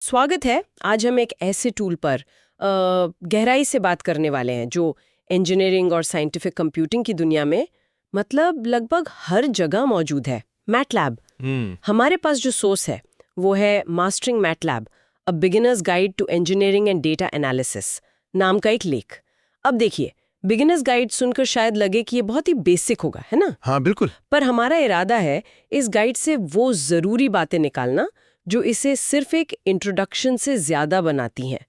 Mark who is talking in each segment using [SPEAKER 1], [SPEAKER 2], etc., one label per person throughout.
[SPEAKER 1] स्वागत है। आज हम एक ऐसे टूल पर गहराई से बात करने वाले हैं जो इंजीनियरिंग और साइंटिफिक कंप्यूटिंग की दुनिया में मतलब लगभग हर जगह मौजूद है। मैटलैब। हमारे पास जो सोर्स है वो है mastering MATLAB, a beginner's guide to engineering and data analysis नाम का एक लेख। अब देखिए, बिगिनर्स गाइड सुनकर शायद लगे कि ये बहुत ही बेसिक होगा, है ना?
[SPEAKER 2] हाँ बिल्कुल।
[SPEAKER 1] पर हमारा इरादा है इस गाइड से वो जरूरी बातें निकालना जो इसे सिर्फ एक इंट्रोडक्शन से ज्यादा बनाती हैं।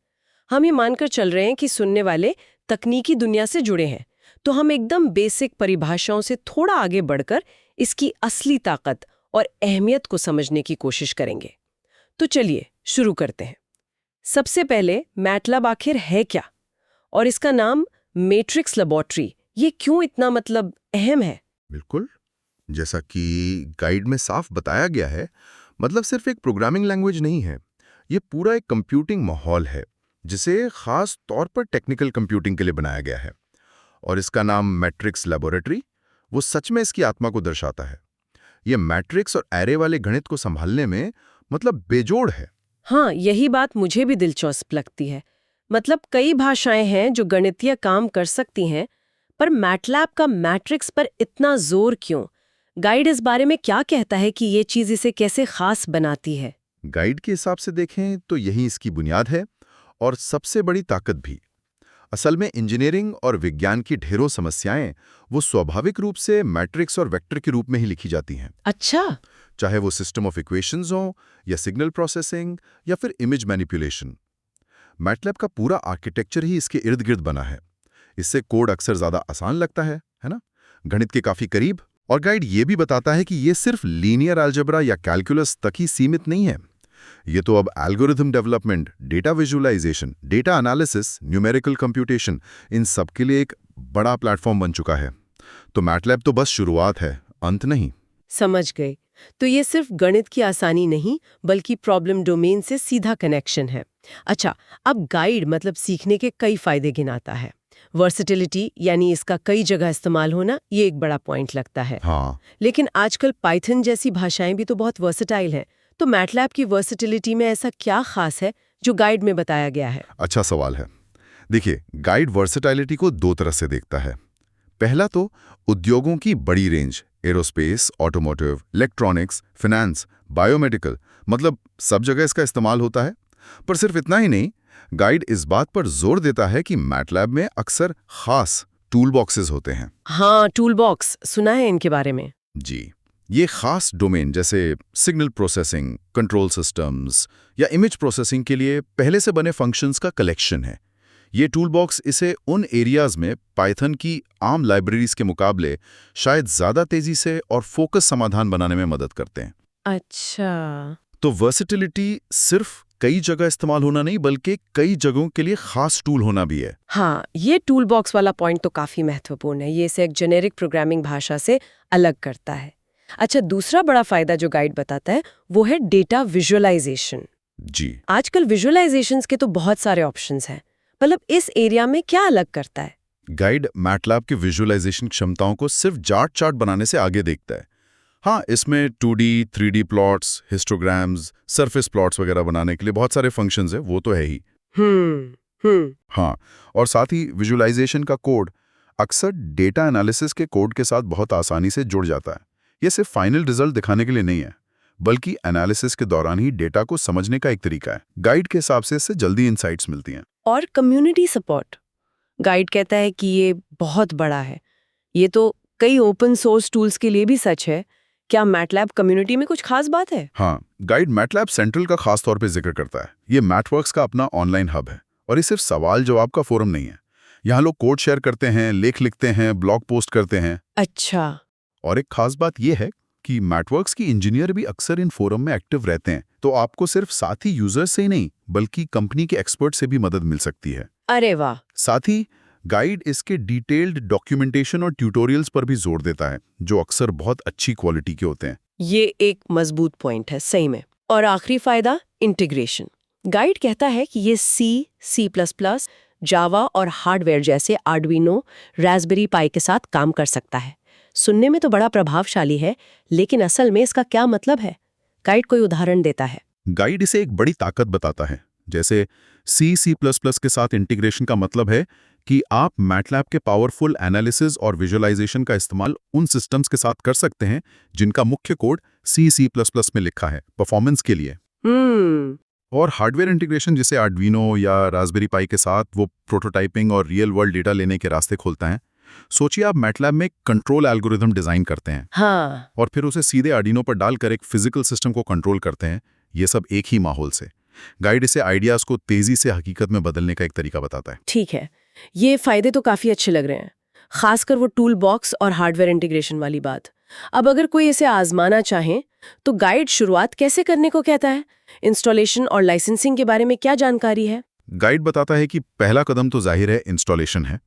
[SPEAKER 1] हम ये मानकर चल रहे हैं कि सुनने वाले तकनीकी दुनिया से जुड़े हैं, तो हम एकदम बेसिक परिभाषाओं से थोड़ा आगे बढ़कर इसकी असली ताकत और अहमियत को समझने की कोशिश करेंगे। तो चलिए शुरू करते हैं। सबसे पहले मैटलैब आखिर है क्या, और इसका नाम मैट्रिक्स लेबोरेटरी ये क्यों इतना मतलब अहम है?
[SPEAKER 2] बिल्कुल, जैसा कि गाइड में साफ बताया गया है, मतलब सिर्फ एक प्रोग्रामिंग लैंग्वेज नहीं है। ये पूरा एक कंप्यूटिंग माहौल है जिसे खास तौर पर टेक्निकल कंप्यूटिंग के लिए बनाया गया है। और इसका नाम मैट्रिक्स लेबोरेटरी वो सच में इसकी आत्मा को दर्शाता है। ये मैट्रिक्स और एरे वाले गणित को संभालने में मतलब बेजोड़ है।
[SPEAKER 1] हाँ, यही बात मुझे भी दिलचस्प लगती है। मतलब कई भाषाएं हैं जो गणितीय काम कर सकती हैं, पर मैटलैब का मैट्रिक्स पर इतना जोर क्यों? गाइड इस बारे में क्या कहता है कि ये चीज इसे कैसे खास बनाती है?
[SPEAKER 2] गाइड के हिसाब से देखें तो यही इसकी बुनियाद है और सबसे बड़ी ताकत भी। असल में इंजीनियरिंग और विज्ञान की ढेरों समस्याएं वो स्वाभाविक रूप से मैट्रिक्स और वेक्टर के रूप में ही लिखी जाती हैं।
[SPEAKER 1] अच्छा।
[SPEAKER 2] चाहे वो सिस्टम ऑफ इक्वेशंस हो या सिग्नल प्रोसेसिंग या फिर इमेज मैनिपुलेशन। मैटलैब का पूरा आर्किटेक्चर ही इसके इर्द गिर्द बना है। इससे कोड अक्सर ज्यादा आसान लगता है ना, गणित के काफी करीब। और गाइड ये भी बताता है कि ये सिर्फ लीनियर अलजेब्रा या कैलकुलस तक ही सीमित नहीं है। ये तो अब algorithm development, data visualisation, data analysis, numerical computation, इन सब के लिए एक बड़ा प्लेटफॉर्म बन चुका है। तो मैटलैब तो बस शुरुआत है, अंत नहीं।
[SPEAKER 1] समझ गए। तो ये सिर्फ गणित की आसानी नहीं, बल्कि प्रॉब्लम डोमेन से सीधा कनेक्शन है। अच्छा, अब गाइड मतलब सीखने के कई फायदे गिनाता है। वर्सेटिलिटी यानी इसका कई जगह इस्तेमाल होना, ये एक बड़ा पॉइंट लगता है।
[SPEAKER 2] हाँ,
[SPEAKER 1] लेकिन आजकल पाइथन जैसी भाषाएं भी तो बहुत वर्सेटाइल हैं। तो मैटलैब की वर्सेटिलिटी में ऐसा क्या खास है जो गाइड में बताया गया है?
[SPEAKER 2] अच्छा सवाल है। देखिए, गाइड वर्सेटाइलिटी को दो तरह से देखता है। पहला तो उद्योगों की बड़ी range, aerospace, automotive, electronics, finance, biomedical, मतलब सब जगह इसका इस्तेमाल होता है। पर सिर्फ इतना ही नहीं, गाइड इस बात पर जोर देता है कि मैटलैब में अक्सर खास टूल बॉक्सेस होते हैं।
[SPEAKER 1] हाँ, टूल बॉक्स सुना है इनके बारे में।
[SPEAKER 2] जी, ये खास डोमेन जैसे सिग्नल प्रोसेसिंग, कंट्रोल सिस्टम्स या इमेज प्रोसेसिंग के लिए पहले से बने फंक्शंस का कलेक्शन है। ये टूल बॉक्स इसे उन एरियाज में पाइथन की आम लाइब्रेरीज के मुकाबले शायद ज्यादा तेजी से और फोकस समाधान बनाने में मदद करते हैं।
[SPEAKER 1] अच्छा।
[SPEAKER 2] तो वर्सेटिलिटी सिर्फ कई जगह इस्तेमाल होना नहीं, बल्कि कई जगहों के लिए खास टूल होना भी है।
[SPEAKER 1] हाँ, ये टूल बॉक्स वाला पॉइंट तो काफी महत्वपूर्ण है। ये इसे एक जेनेरिक प्रोग्रामिंग भाषा से अलग करता है। अच्छा, दूसरा बड़ा फायदा जो गाइड बताता है वो है डेटा विजुअलाइजेशन।
[SPEAKER 2] जी,
[SPEAKER 1] आजकल विजुअलाइजेशंस के तो बहुत सारे ऑप्शंस हैं। मतलब इस एरिया में क्या अलग करता है?
[SPEAKER 2] गाइड मैटलैब की विजुअलाइजेशन क्षमताओं को सिर्फ जार्ट चार्ट बनाने से आगे देखता है। हाँ, इसमें 2D, 3D plots, histograms, surface plots वगैरह बनाने के लिए बहुत सारे फंक्शंस हैं, वो तो है ही।
[SPEAKER 1] हम्म।
[SPEAKER 2] हाँ, और साथ ही विजुअलाइजेशन का कोड अक्सर डेटा एनालिसिस के कोड के साथ बहुत आसानी से जुड़ जाता है। ये सिर्फ फाइनल रिजल्ट दिखाने के लिए नहीं है, बल्कि एनालिसिस के दौरान ही डेटा को समझने का एक तरीका है। गाइड के हिसाब से इससे जल्दी इंसाइट्स मिलती हैं।
[SPEAKER 1] और कम्युनिटी सपोर्ट, गाइड कहता है कि ये बहुत बड़ा है। ये तो कई ओपन सोर्स टूल्स के लिए भी सच है। क्या मैटलैब कम्युनिटी में कुछ खास बात है?
[SPEAKER 2] हाँ, गाइड मैटलैब सेंट्रल का खास तौर पे जिक्र करता है। ये मैथवर्क्स का अपना ऑनलाइन हब है और ये सिर्फ सवाल जवाब का फोरम नहीं है। यहाँ लोग कोड शेयर करते हैं, लेख लिखते हैं, ब्लॉग पोस्ट करते हैं।
[SPEAKER 1] अच्छा।
[SPEAKER 2] और एक खास बात यह है कि मैटवर्क्स की इंजीनियर भी अक्सर इन फोरम में एक्टिव रहते हैं, तो आपको सिर्फ साथी यूजर्स से ही नहीं, बल्कि कंपनी के एक्सपर्ट से भी मदद मिल सकती है।
[SPEAKER 1] अरे वाह।
[SPEAKER 2] साथ ही गाइड इसके डिटेल्ड डॉक्यूमेंटेशन और ट्यूटोरियल्स पर भी जोर देता है, जो अक्सर बहुत अच्छी क्वालिटी के होते हैं।
[SPEAKER 1] ये एक मजबूत पॉइंट है सही में। और आखिरी फायदा, इंटीग्रेशन। गाइड कहता है कि ये C++, जावा और हार्डवेयर जैसे आर्डुइनो, रास्पबेरी पाई के साथ काम कर सकता है। सुनने में तो बड़ा प्रभावशाली है, लेकिन असल में इसका क्या मतलब है? गाइड कोई उदाहरण देता है।
[SPEAKER 3] गाइड इसे एक बड़ी ताकत बताता है। जैसे C++ के साथ इंटीग्रेशन का मतलब है कि आप मैटलैब के पावरफुल एनालिसिस और विजुअलाइजेशन का इस्तेमाल उन सिस्टम्स के साथ कर सकते हैं जिनका मुख्य कोड C++ में लिखा है परफॉर्मेंस के लिए। और हार्डवेयर इंटीग्रेशन जिसे आर्डुइनो या रास्पबेरी पाई के साथ वो प्रोटोटाइपिंग और रियल वर्ल्ड डेटा लेने के रास्ते खोलता है। सोचिए आप मैटलैब में कंट्रोल एल्गोरिथम डिजाइन करते हैं
[SPEAKER 1] हाँ।
[SPEAKER 3] और फिर उसे सीधे आर्डिनो पर डालकर एक फिजिकल सिस्टम को कंट्रोल करते हैं, ये सब एक ही माहौल से। गाइड इसे आइडियाज को तेजी से हकीकत में बदलने का एक तरीका बताता है।
[SPEAKER 1] ठीक है, ये फायदे तो काफी अच्छे लग रहे हैं, खासकर वो टूल बॉक्स और हार्डवेयर इंटीग्रेशन वाली बात। अब अगर कोई इसे आजमाना चाहे तो गाइड शुरुआत कैसे करने को कहता है? इंस्टॉलेशन और लाइसेंसिंग के बारे में क्या जानकारी है?
[SPEAKER 3] गाइड बताता है कि पहला कदम तो जाहिर है इंस्टॉलेशन है।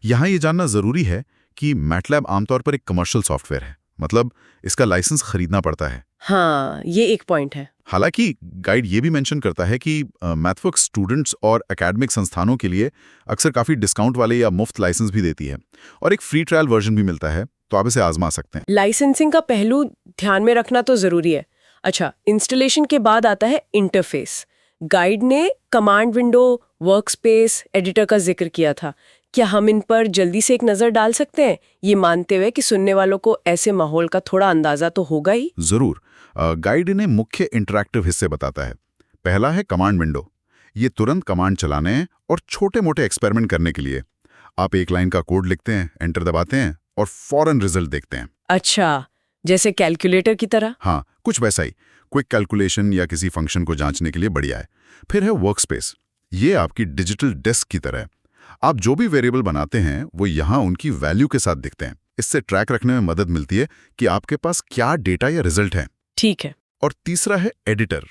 [SPEAKER 3] यहाँ ये जानना जरूरी है कि मैटलैब आमतौर पर एक कमर्शियल सॉफ्टवेयर है, मतलब इसका लाइसेंस खरीदना पड़ता है।
[SPEAKER 1] हाँ, ये एक पॉइंट है।
[SPEAKER 3] हालांकि गाइड ये भी मेंशन करता है कि मैथवर्क्स स्टूडेंट्स और एकेडमिक संस्थानों के लिए अक्सर काफ़ी डिस्काउंट वाले या मुफ्त लाइसेंस भी देती है और एक फ्री ट्रायल वर्जन भी मिलता है, तो आप इसे आजमा सकते हैं।
[SPEAKER 1] लाइसेंसिंग का पहलू ध्यान में रखना तो जरूरी है। अच्छा, इंस्टॉलेशन के बाद आता है इंटरफेस। गाइड ने कमांड विंडो, वर्कस्पेस, एडिटर का जिक्र किया था। क्या हम इन पर जल्दी से एक नज़र डाल सकते हैं, ये मानते हुए कि सुनने वालों को ऐसे माहौल का थोड़ा अंदाजा तो होगा ही?
[SPEAKER 3] जरूर। गाइड इन्हें मुख्य इंटरैक्टिव हिस्से बताता है। पहला है कमांड विंडो। ये तुरंत कमांड चलाने और छोटे-मोटे एक्सपेरिमेंट करने के लिए। आप एक लाइन का कोड लिखते हैं, एंटर दबाते हैं और फौरन रिजल्ट देखते हैं।
[SPEAKER 1] अच्छा, जैसे कैलकुलेटर की तरह?
[SPEAKER 3] हाँ, कुछ वैसा ही। क्विक कैलकुलेशन या किसी फंक्शन को जांचने के लिए बढ़िया है। फिर है वर्कस्पेस। ये आपकी डिजिटल डेस्क की तरह है। आप जो भी वेरिएबल बनाते हैं वो यहाँ उनकी वैल्यू के साथ दिखते हैं। इससे ट्रैक रखने में मदद मिलती है कि आपके पास क्या डेटा या रिजल्ट है।
[SPEAKER 1] ठीक है।
[SPEAKER 3] और तीसरा है एडिटर।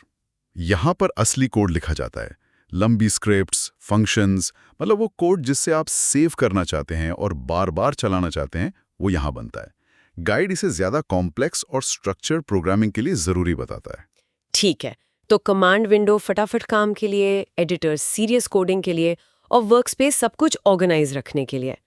[SPEAKER 3] यहाँ पर असली कोड लिखा जाता है। लंबी स्क्रिप्ट्स, फंक्शंस, मतलब वो कोड जिससे आप सेव करना चाहते हैं और बार बार चलाना चाहते हैं, वो यहाँ बनता है। गाइड इसे ज्यादा कॉम्प्लेक्स और स्ट्रक्चर्ड प्रोग्रामिंग के लिए जरूरी बताता है।
[SPEAKER 1] ठीक है, तो कमांड विंडो फटाफट काम के लिए, एडिटर सीरियस कोडिंग के लिए और वर्कस्पेस सब कुछ ऑर्गेनाइज रखने के लिए।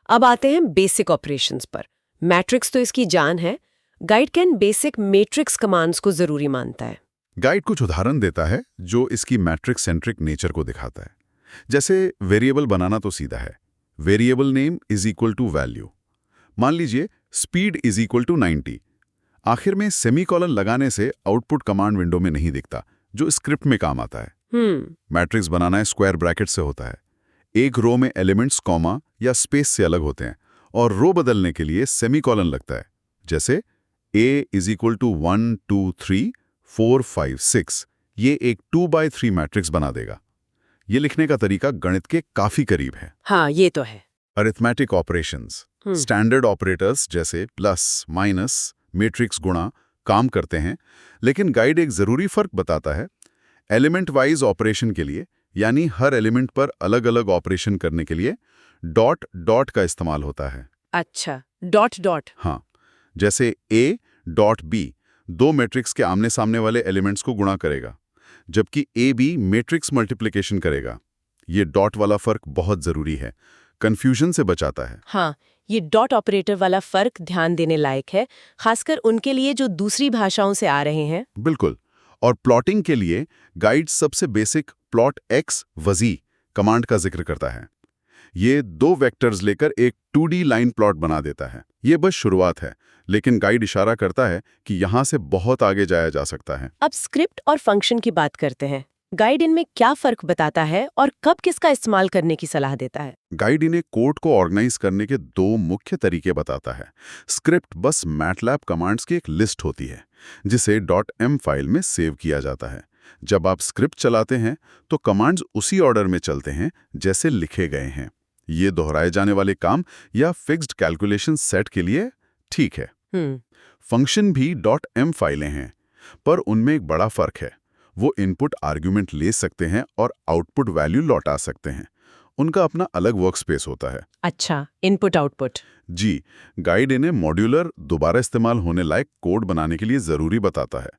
[SPEAKER 1] अब आते हैं बेसिक ऑपरेशंस पर। मैट्रिक्स तो इसकी जान है। Guide can basic matrix commands को जरूरी मानता है।
[SPEAKER 3] गाइड कुछ उदाहरण देता है जो इसकी मैट्रिक्स सेंट्रिक नेचर को दिखाता है। जैसे वेरिएबल बनाना तो सीधा है। Variable name is equal to value. मान लीजिए स्पीड इज इक्वल टू 90। आखिर में सेमीकोलन लगाने से आउटपुट कमांड विंडो में नहीं दिखता, जो स्क्रिप्ट में काम आता है। मैट्रिक्स बनाना है स्क्वायर ब्रैकेट से होता है। एक रो में एलिमेंट्स कॉमा या स्पेस से अलग होते हैं और रो बदलने के लिए सेमीकोलन लगता है। जैसे a इज इक्वल टू 1 2 3 4 5 6। ये एक 2x3 मैट्रिक्स बना देगा। ये लिखने का तरीका गणित के काफी करीब है।
[SPEAKER 1] हाँ, ये तो है।
[SPEAKER 3] अरिथमेटिक ऑपरेशंस, स्टैंडर्ड ऑपरेटर्स जैसे प्लस, माइनस, मैट्रिक्स गुणा काम करते हैं, लेकिन गाइड एक जरूरी फर्क बताता है। एलिमेंट वाइज ऑपरेशन के लिए, यानी हर एलिमेंट पर अलग अलग ऑपरेशन करने के लिए डॉट डॉट का इस्तेमाल होता है।
[SPEAKER 1] अच्छा, डॉट डॉट।
[SPEAKER 3] हाँ, जैसे a डॉट b दो मैट्रिक्स के आमने सामने वाले एलिमेंट्स को गुणा करेगा, जबकि ab मैट्रिक्स मल्टीप्लिकेशन करेगा। ये डॉट वाला फर्क बहुत जरूरी है, कंफ्यूजन से बचाता है।
[SPEAKER 1] हाँ, ये डॉट ऑपरेटर वाला फर्क ध्यान देने लायक है, खासकर उनके लिए जो दूसरी भाषाओं से आ रहे हैं।
[SPEAKER 3] बिल्कुल। और प्लॉटिंग के लिए गाइड सबसे बेसिक प्लॉट एक्स वजी कमांड का जिक्र करता है। ये दो वेक्टर्स लेकर एक 2D लाइन प्लॉट बना देता है। ये बस शुरुआत है, लेकिन गाइड इशारा करता है कि यहाँ से बहुत आगे जाया जा सकता है।
[SPEAKER 1] अब स्क्रिप्ट और फंक्शन की बात करते हैं। गाइड इनमें क्या फर्क बताता है और कब किसका इस्तेमाल करने की सलाह देता है?
[SPEAKER 3] गाइड इन्हें कोड को ऑर्गेनाइज करने के दो मुख्य तरीके बताता है। स्क्रिप्ट बस मैटलैब कमांड्स की एक लिस्ट होती है, जिसे .m फाइल में सेव किया जाता है। जब आप स्क्रिप्ट चलाते हैं तो कमांड्स उसी ऑर्डर में चलते हैं जैसे लिखे गए हैं। ये दोहराए जाने वाले काम या फिक्स्ड कैलकुलेशन सेट के लिए ठीक है। फंक्शन भी .m फाइलें हैं, पर उनमें एक बड़ा फर्क है। वो इनपुट आर्ग्यूमेंट ले सकते हैं और आउटपुट वैल्यू लौटा सकते हैं। उनका अपना अलग वर्कस्पेस होता है।
[SPEAKER 1] अच्छा, इनपुट आउटपुट।
[SPEAKER 3] जी, गाइड इन्हें मॉड्यूलर, दोबारा इस्तेमाल होने लायक कोड बनाने के लिए जरूरी बताता है।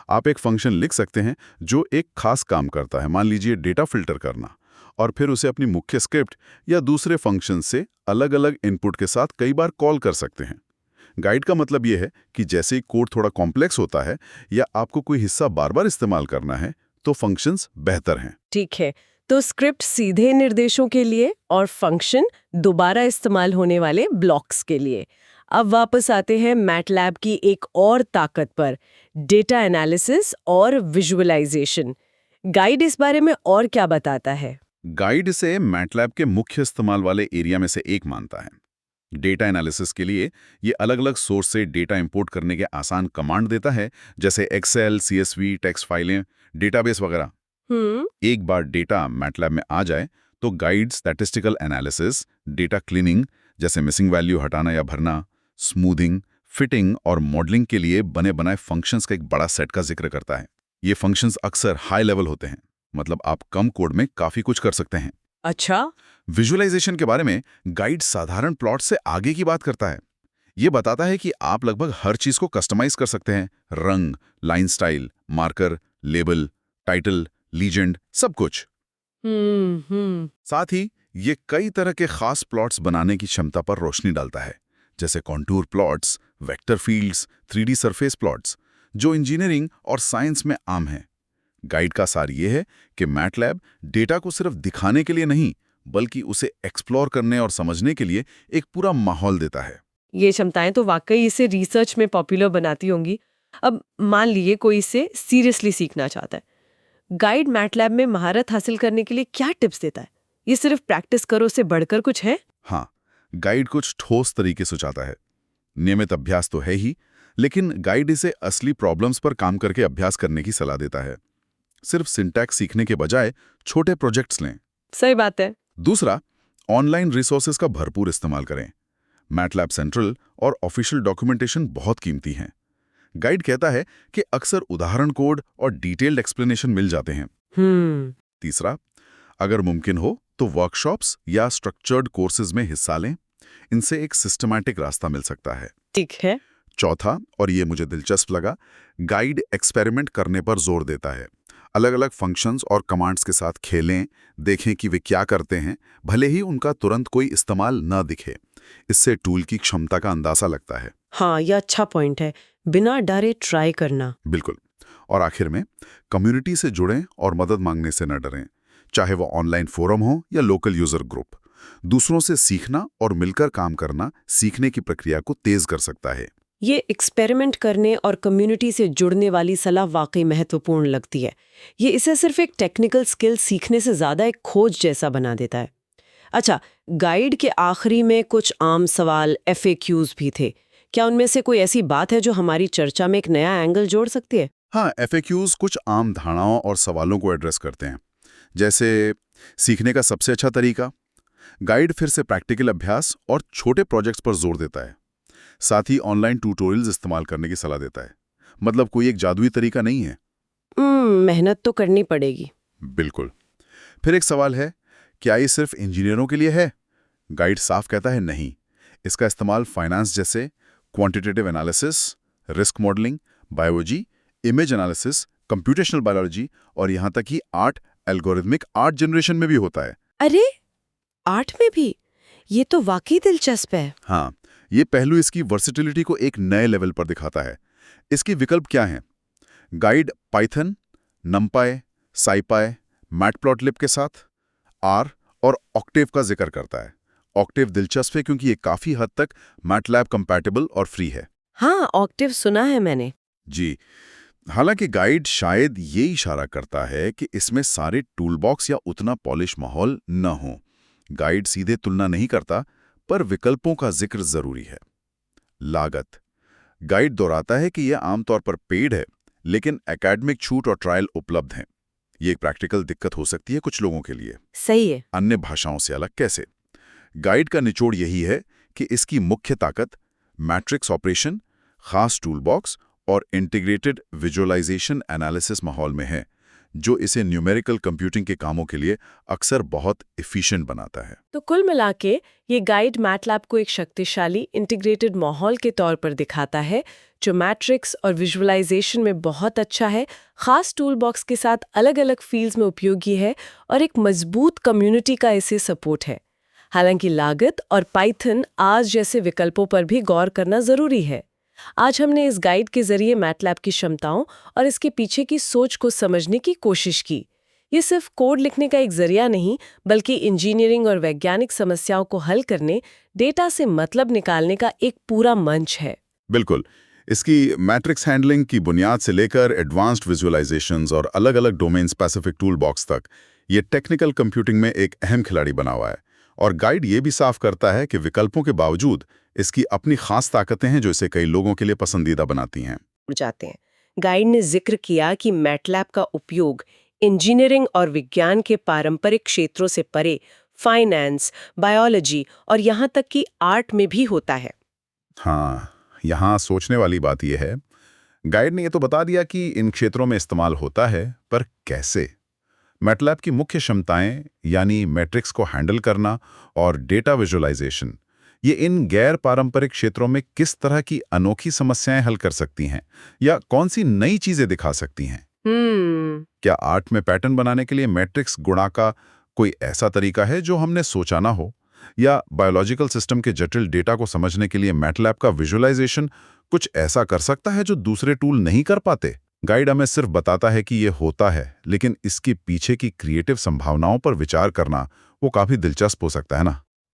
[SPEAKER 3] आप एक फंक्शन लिख सकते हैं जो एक खास काम करता है, मान लीजिए डेटा फिल्टर करना, और फिर उसे अपनी मुख्य स्क्रिप्ट या दूसरे फंक्शन से अलग अलग इनपुट के साथ कई बार कॉल कर सकते हैं। गाइड का मतलब ये है कि जैसे ही कोड थोड़ा कॉम्प्लेक्स होता है या आपको कोई हिस्सा बार बार इस्तेमाल करना है तो फंक्शंस बेहतर हैं।
[SPEAKER 1] ठीक है, तो स्क्रिप्ट सीधे निर्देशों के लिए और फंक्शन दोबारा इस्तेमाल होने वाले ब्लॉक्स के लिए। अब वापस आते हैं मैटलैब की एक और ताकत पर, डेटा एनालिसिस और विजुअलाइजेशन। गाइड इस बारे में और क्या बताता है?
[SPEAKER 3] गाइड इसे मैटलैब के मुख्य इस्तेमाल वाले एरिया में से एक मानता है। डेटा एनालिसिस के लिए ये अलग-अलग सोर्स से डेटा इंपोर्ट करने के आसान कमांड देता है, जैसे एक्सेल, सीएसवी, टेक्स्ट फाइलें, डेटाबेस वगैरह। एक बार डेटा मैटलैब में आ जाए तो guide statistical analysis, data cleaning जैसे मिसिंग वैल्यू हटाना या भरना, स्मूथिंग, फिटिंग और मॉडलिंग के लिए बने बनाए फंक्शंस का एक बड़ा सेट का जिक्र करता है। ये फंक्शंस अक्सर हाई लेवल होते हैं, मतलब आप कम कोड में काफी कुछ कर सकते हैं।
[SPEAKER 1] अच्छा,
[SPEAKER 3] विजुअलाइजेशन के बारे में गाइड साधारण प्लॉट से आगे की बात करता है। ये बताता है कि आप लगभग हर चीज को कस्टमाइज कर सकते हैं, रंग, line style, marker, label, title, legend, सब कुछ। साथ ही ये कई तरह के खास प्लॉट्स बनाने की क्षमता पर रोशनी डालता है, जैसे contour plots, vector fields, 3D surface plots, जो इंजीनियरिंग और साइंस में आम हैं। गाइड का सार ये है कि मैटलैब डेटा को सिर्फ दिखाने के लिए नहीं, बल्कि उसे एक्सप्लोर करने और समझने के लिए एक पूरा माहौल देता है।
[SPEAKER 1] ये क्षमताएं तो वाकई इसे रिसर्च में पॉपुलर बनाती होंगी। अब मान लीजिए कोई इसे सीरियसली सीखना चाहता है, गाइड मैटलैब में महारत हासिल करने के लिए क्या टिप्स देता है? ये सिर्फ प्रैक्टिस करो से बढ़कर कुछ है?
[SPEAKER 3] हाँ, गाइड कुछ ठोस तरीके सुझाता है। नियमित अभ्यास तो है ही, लेकिन गाइड इसे असली प्रॉब्लम्स पर काम करके अभ्यास करने की सलाह देता है। सिर्फ सिंटैक्स सीखने के बजाय छोटे प्रोजेक्ट्स लें।
[SPEAKER 1] सही बात है।
[SPEAKER 3] दूसरा, ऑनलाइन रिसोर्सेज का भरपूर इस्तेमाल करें। मैटलैब सेंट्रल और ऑफिशियल डॉक्यूमेंटेशन बहुत कीमती हैं। गाइड कहता है कि अक्सर उदाहरण कोड और डिटेल्ड एक्सप्लेनेशन मिल जाते हैं। तीसरा, अगर मुमकिन हो तो वर्कशॉप्स या स्ट्रक्चर्ड कोर्सेज में हिस्सा लें। इनसे एक सिस्टमैटिक रास्ता मिल सकता है।
[SPEAKER 1] ठीक है।
[SPEAKER 3] चौथा, और ये मुझे दिलचस्प लगा, गाइड एक्सपेरिमेंट करने पर जोर देता है। अलग अलग फंक्शंस और कमांड्स के साथ खेलें, देखें कि वे क्या करते हैं, भले ही उनका तुरंत कोई इस्तेमाल न दिखे। इससे टूल की क्षमता का अंदाजा लगता है।
[SPEAKER 1] हाँ, यह अच्छा पॉइंट है, बिना डरे ट्राई करना।
[SPEAKER 3] बिल्कुल। और आखिर में, कम्युनिटी से जुड़ें और मदद मांगने से न डरें, चाहे वो ऑनलाइन फोरम हो या लोकल यूजर ग्रुप। दूसरों से सीखना और मिलकर काम करना सीखने की प्रक्रिया को तेज कर सकता है।
[SPEAKER 1] ये एक्सपेरिमेंट करने और कम्युनिटी से जुड़ने वाली सलाह वाकई महत्वपूर्ण लगती है। ये इसे सिर्फ एक टेक्निकल स्किल सीखने से ज़्यादा एक खोज जैसा बना देता है। अच्छा, गाइड के आखिरी में कुछ आम सवाल FAQs भी थे। क्या उनमें से कोई ऐसी बात है जो हमारी चर्चा में एक नया एंगल जोड़ सकती है?
[SPEAKER 3] हाँ, FAQs कुछ आम धारणाओं और सवालों को एड्रेस करते हैं, जैसे सीखने का सबसे अच्छा तरीका। गाइड फिर से प्रैक्टिकल अभ्यास और छोटे प्रोजेक्ट्स पर जोर देता है। साथ ही ऑनलाइन ट्यूटोरियल्स इस्तेमाल करने की सलाह देता है। मतलब कोई एक जादुई तरीका नहीं है।
[SPEAKER 1] मेहनत तो करनी पड़ेगी।
[SPEAKER 3] बिल्कुल। फिर एक सवाल है, क्या ये सिर्फ इंजीनियरों के लिए है? गाइड साफ कहता है नहीं। इसका इस्तेमाल फाइनेंस जैसे quantitative analysis, risk modelling, biology, image analysis, computational biology और यहाँ तक कि आर्ट, एल्गोरिथमिक आर्ट जनरेशन में भी होता है।
[SPEAKER 1] अरे, आर्ट में भी? ये तो वाकई दिलचस्प है।
[SPEAKER 3] हाँ, ये पहलू इसकी वर्सिटिलिटी को एक नए लेवल पर दिखाता है। इसके विकल्प क्या हैं? गाइड पाइथन, नमपाई, साइपाई, मैटप्लॉटलिब के साथ आर और ऑक्टेव का जिक्र करता है। ऑक्टेव दिलचस्प है क्योंकि ये काफी हद तक मैटलैब कंपैटिबल और फ्री है।
[SPEAKER 1] हाँ, ऑक्टेव सुना है मैंने।
[SPEAKER 3] जी, हालांकि गाइड शायद ये इशारा करता है कि इसमें सारे टूलबॉक्स या उतना पॉलिश माहौल न हो। गाइड सीधे तुलना नहीं करता, पर विकल्पों का जिक्र जरूरी है। लागत, गाइड दोहराता है कि यह आमतौर पर पेड है, लेकिन एकेडमिक छूट और ट्रायल उपलब्ध हैं। ये एक प्रैक्टिकल दिक्कत हो सकती है कुछ लोगों के लिए।
[SPEAKER 1] सही है।
[SPEAKER 3] अन्य भाषाओं से अलग कैसे? गाइड का निचोड़ यही है कि इसकी मुख्य ताकत मैट्रिक्स ऑपरेशन, खास टूलबॉक्स और इंटीग्रेटेड विजुअलाइजेशन एनालिसिस माहौल में है, जो इसे न्यूमेरिकल कंप्यूटिंग के कामों के लिए अक्सर बहुत एफिशिएंट बनाता है।
[SPEAKER 1] तो कुल मिलाके ये गाइड मैटलैब को एक शक्तिशाली इंटीग्रेटेड माहौल के तौर पर दिखाता है, जो मैट्रिक्स और विजुअलाइजेशन में बहुत अच्छा है, खास टूल बॉक्स के साथ अलग अलग फील्ड्स में उपयोगी है और एक मजबूत कम्युनिटी का इसे सपोर्ट है। हालांकि लागत और पाइथन आज जैसे विकल्पों पर भी गौर करना जरूरी है। आज हमने इस गाइड के जरिए मैटलैब की क्षमताओं और इसके पीछे की सोच को समझने की कोशिश की। ये सिर्फ कोड लिखने का एक जरिया नहीं, बल्कि इंजीनियरिंग और वैज्ञानिक समस्याओं को हल करने, डेटा से मतलब निकालने का एक पूरा मंच है।
[SPEAKER 3] बिल्कुल। इसकी मैट्रिक्स हैंडलिंग की बुनियाद से लेकर एडवांस्ड विजुअलाइजेशंस और अलग-अलग डोमेन स्पेसिफिक टूल बॉक्स तक, ये टेक्निकल कंप्यूटिंग में एक अहम खिलाड़ी बना हुआ है। और गाइड ये भी साफ करता है कि विकल्पों के बावजूद इसकी अपनी खास ताकतें हैं जो इसे कई लोगों के लिए पसंदीदा बनाती हैं।
[SPEAKER 1] जाते हैं। गाइड ने जिक्र किया कि मैटलैब का उपयोग इंजीनियरिंग और विज्ञान के पारंपरिक क्षेत्रों से परे फाइनेंस, बायोलॉजी और यहाँ तक कि आर्ट में भी होता है।
[SPEAKER 3] हाँ, यहाँ सोचने वाली बात यह है, गाइड ने ये तो बता दिया कि इन क्षेत्रों में इस्तेमाल होता है, पर कैसे? मैटलैब की मुख्य क्षमताएं यानी मैट्रिक्स को हैंडल करना और डेटा विजुअलाइजेशन, ये इन गैर पारंपरिक क्षेत्रों में किस तरह की अनोखी समस्याएं हल कर सकती हैं या कौन सी नई चीजें दिखा सकती हैं? क्या आर्ट में पैटर्न बनाने के लिए मैट्रिक्स गुणा का कोई ऐसा तरीका है जो हमने सोचा ना हो? या बायोलॉजिकल सिस्टम के जटिल डेटा को समझने के लिए मैटलैब का विजुअलाइजेशन कुछ ऐसा कर सकता है जो दूसरे टूल नहीं कर पाते? गाइड हमें सिर्फ बताता है कि ये होता है, लेकिन इसके पीछे की क्रिएटिव संभावनाओं पर विचार करना वो काफी दिलचस्प हो सकता है ना।